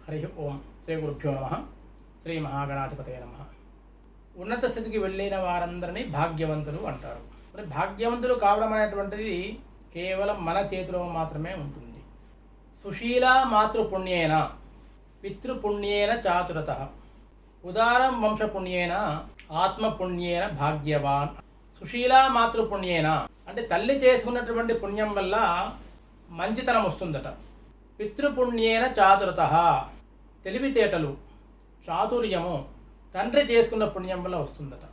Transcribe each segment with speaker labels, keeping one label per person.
Speaker 1: హరి ఓం శ్రీ గురుభ్యో నమ. శ్రీ మహాగణాధిపతయ నమ. ఉన్నత స్థితికి వెళ్ళిన వారందరినీ భాగ్యవంతులు అంటారు. మరి భాగ్యవంతులు కావడం అనేటువంటిది కేవలం మన చేతిలో మాత్రమే ఉంటుంది. సుశీల మాతృపుణ్యేన పితృపుణ్యేన చాతురత ఉదారం వంశపుణ్యేన ఆత్మపుణ్యేన భాగ్యవాన్. సుశీల మాతృపుణ్యేన అంటే తల్లి చేసుకున్నటువంటి పుణ్యం వల్ల మంచితనం వస్తుందట. పితృపుణ్యేన చాతురత తెలివితేటలు చాతుర్యము తండ్రి చేసుకున్న పుణ్యం వల్ల వస్తుందట.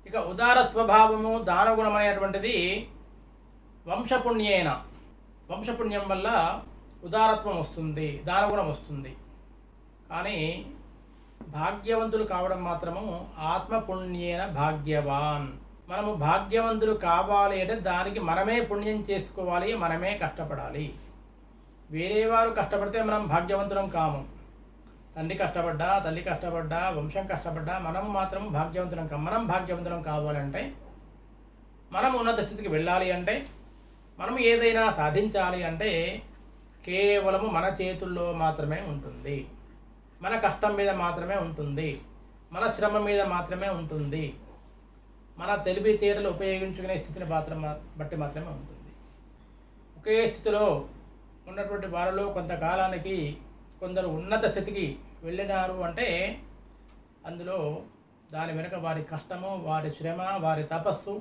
Speaker 1: ఇక ఉదార స్వభావము దానగుణం అనేటువంటిది వంశపుణ్యం వల్ల ఉదారత్వం వస్తుంది, దానగుణం వస్తుంది. కానీ భాగ్యవంతులు కావడం మాత్రము ఆత్మపుణ్యేన భాగ్యవాన్. మనము భాగ్యవంతులు కావాలి అంటే దానికి మనమే పుణ్యం చేసుకోవాలి, మనమే కష్టపడాలి. వేరే వారు కష్టపడితే మనం భాగ్యవంతులం కాము. తండ్రి కష్టపడ్డా, తల్లి కష్టపడ్డా, వంశం కష్టపడ్డా మనము మాత్రం భాగ్యవంతులం కాము. మనం భాగ్యవంతులం కావాలంటే, మనం ఉన్నత స్థితికి వెళ్ళాలి అంటే, మనం ఏదైనా సాధించాలి అంటే కేవలము మన చేతుల్లో మాత్రమే ఉంటుంది. మన కష్టం మీద మాత్రమే ఉంటుంది, మన శ్రమ మీద మాత్రమే ఉంటుంది, మన తెలివితేటలు ఉపయోగించుకునే స్థితిని బట్టి మాత్రమే ఉంటుంది. ఒకే స్థితిలో ఉన్నటువంటి వారిలో కొంతకాలానికి కొందరు ఉన్నత స్థితికి వెళ్ళినారు అంటే అందులో దాని వెనుక వారి కష్టము, వారి శ్రమ, వారి తపస్సు,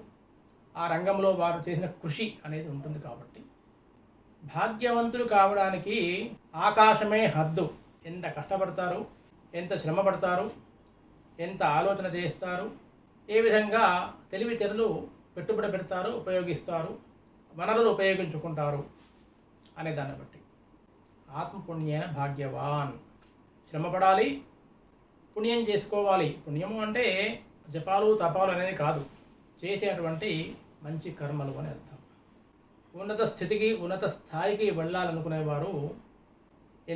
Speaker 1: ఆ రంగంలో వారు చేసిన కృషి అనేది ఉంటుంది. కాబట్టి భాగ్యవంతులు కావడానికి ఆకాశమే హద్దు. ఎంత కష్టపడతారు, ఎంత శ్రమ పడతారు, ఎంత ఆలోచన చేస్తారు, ఏ విధంగా తెలివితేటలు పెట్టుబడి పెడతారు, ఉపయోగిస్తారు, వనరులు ఉపయోగించుకుంటారు అనే దాన్ని బట్టి ఆత్మపుణ్యేన భాగ్యవాన్. శ్రమపడాలి, పుణ్యం చేసుకోవాలి. పుణ్యము అంటే జపాలు తపాలు అనేది కాదు, చేసేటువంటి మంచి కర్మలు అని అర్థం. ఉన్నత స్థితికి, ఉన్నత స్థాయికి వెళ్ళాలనుకునేవారు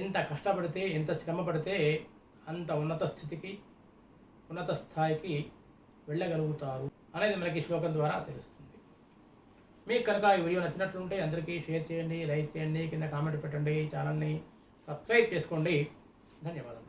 Speaker 1: ఎంత కష్టపడితే, ఎంత శ్రమ పడితే అంత ఉన్నత స్థితికి, ఉన్నత స్థాయికి వెళ్ళగలుగుతారు అనేది మనకి శ్లోకం ద్వారా తెలుస్తుంది. మీకు కనుక ఈ వీడియో నచ్చినట్లుంటే అందరికీ షేర్ చేయండి, లైక్ చేయండి, కింద కామెంట్ పెట్టండి, ఛానల్ని సబ్స్క్రైబ్ చేసుకోండి. ధన్యవాదాలు.